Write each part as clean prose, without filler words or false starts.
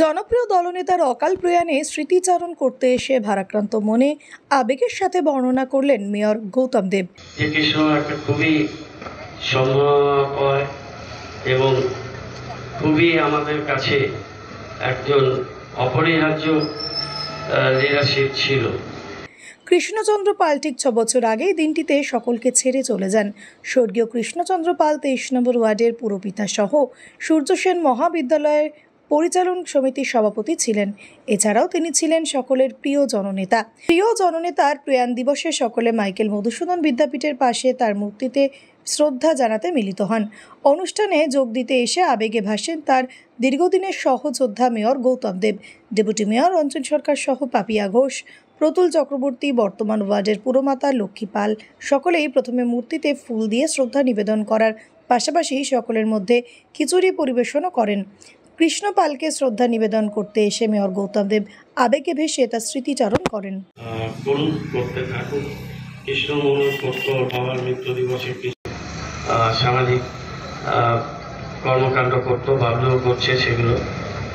জনপ্রিয় দলনেতার অকাল প্রয়াণে স্মৃতিচারণ করতে এসে ভারাক্রান্ত মনে আবেগের সাথে বর্ণনা করলেন মেয়র গৌতম দেব। কৃষ্ণ একটা খুবই সম্মানয় এবং খুবই আমাদের কাছে একজন অপরিহার্য লিডারশিপ ছিল। কৃষ্ণচন্দ্র পাল ঠিক 6 বছর আগেই দিনটিতে সকলকে ছেড়ে চলে যান। স্বর্গীয় কৃষ্ণচন্দ্র পাল 23 নম্বর ওয়ার্ডের পুরপিতা সহ সূর্য সেন মহাবিদ্যালয়ের পরিচালন সমিতির সভাপতি ছিলেন। এছাড়াও তিনি ছিলেন সকলের প্রিয় জননেতা। জননেতার প্রয়াণ দিবসে সকলে মাইকেল মধুসূদন বিদ্যাপীঠের পাশে তার মূর্তিতে শ্রদ্ধা জানাতে মিলিত হন। অনুষ্ঠানে যোগ দিতে এসে আবেগে ভাসেন তার দীর্ঘদিনের সহযোদ্ধা মেয়র গৌতম দেব, ডেপুটি মেয়র অঞ্জন সরকার সহ পাপিয়া ঘোষ, প্রতুল চক্রবর্তী, বর্তমান ওয়ার্ডের পুরমাতা লক্ষ্মী পাল। সকলেই প্রথমে মূর্তিতে ফুল দিয়ে শ্রদ্ধা নিবেদন করার পাশাপাশি সকলের মধ্যে খিচুড়ি পরিবেশনও করেন। কৃষ্ণ পালকে শ্রদ্ধা নিবেদন করতে এসে মেয়র গৌতম দেব আবেগে ভেসে তার স্মৃতিচারণ করেন। কৃষ্ণ মনোজ করত বাবার মৃত্যু দিবসে সামাজিক কর্মকাণ্ড করতো, ভাবলেও করছে,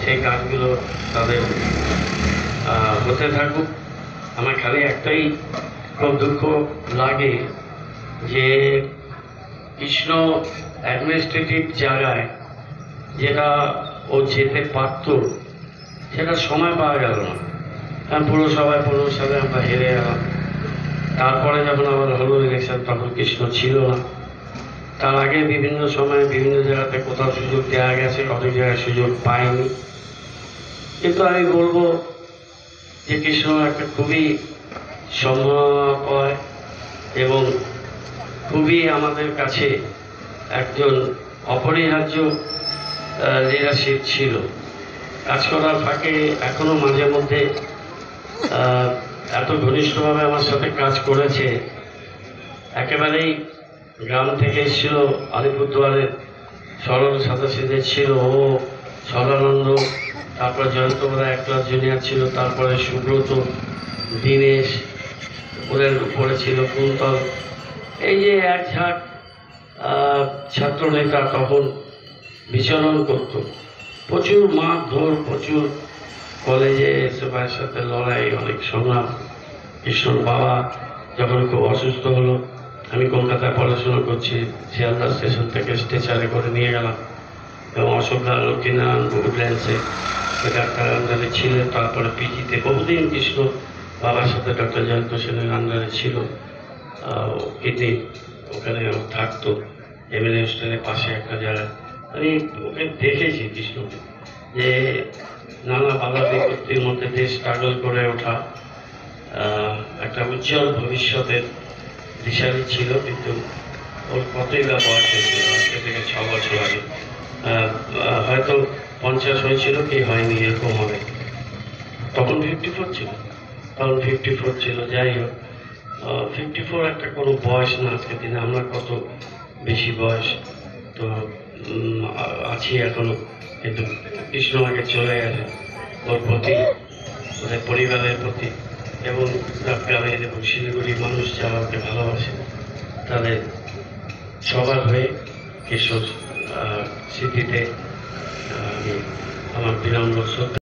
সেই কাজগুলো তাদের হতে থাকুক। আমার খালি একটাই খুব দুঃখ লাগে যে কৃষ্ণ অ্যাডমিনিস্ট্রেটিভ জায়গায় যেটা ও যেতে পারত সেটা সময় পাওয়া গেল না। কারণ পুরসভায় 15 সালে আমরা হেরে গেলাম। তারপরে যখন আবার হলো ইলেকশন তখন কৃষ্ণ ছিল না। তার আগে বিভিন্ন সময়ে বিভিন্ন জায়গাতে কোথাও সুযোগ দেওয়া গেছে, অনেক জায়গায় সুযোগ পায়নি। কিন্তু আমি বলবো যে কৃষ্ণ একটা খুবই সম্মানয় এবং খুবই আমাদের কাছে একজন অপরিহার্য লিডারশিপ ছিল। কাজ করার ফাঁকে এখনো মাঝে মধ্যে এত ঘনিষ্ঠভাবে আমার সাথে কাজ করেছে। একেবারেই গ্রাম থেকে এসেছিল, আলিপুরদুয়ারের সরল সাদাসিধে ছিল ও, সদানন্দ, তারপর জয়ন্ত বড়া এক ক্লাস জুনিয়র ছিল, তারপরে সুব্রত, দীনেশ, ওদের উপরে ছিল কুন্তল। এই যে এক ঝাঁক ছাত্রনেতা তখন বিচরণ করত। প্রচুর মারধর, প্রচুর কলেজে সবার সাথে লড়াই, অনেক সংগ্রাম। কৃষ্ণর বাবা যখন খুব অসুস্থ হলো, আমি কলকাতায় পড়াশোনা করছি, শিয়ালদা স্টেশন থেকে স্ট্রেচারে করে নিয়ে গেলাম এবং অশোকদা লক্ষ্মীনারায়ণ উডল্যান্ডসে ডাক্তার আন্ডারে ছিলেন। তারপরে পিজিতে বহুদিন কৃষ্ণ বাবার সাথে ডক্টর জয়ন্ত সেনের আন্ডারে ছিল। কিডনি ওখানে থাকতো এমএলএ হোস্টেলের পাশে একটা জায়গায়। আমি ওকে দেখেছি কৃষ্ণকে, যে নানা বাধা বিপত্তির মধ্যে দেশ স্ট্রাগল করে ওঠা, একটা উজ্জ্বল ভবিষ্যতের দিশারি ছিল। কিন্তু ওর কতই বা বয়স হয়েছিল, আজকে থেকে 6 বছর আগে। হয়তো 50 হয়েছিল কি হয়নি, এরকম হবে। তখন 54 ছিল, যাই হোক 54 একটা কোনো বয়স না। আজকের দিনে আমরা কত বেশি বয়স তো আছি এখনো, কিন্তু কৃষ্ণ আগে চলে গেছে। ওর প্রতি, ওদের পরিবারের প্রতি এবং গ্রামের এবং শিলিগুড়ির মানুষ যারা ওকে ভালোবাসে তাদের সবার হয়ে কৃষ্ণ স্মৃতিতে আমি আমার বিনম্র শ্রদ্ধা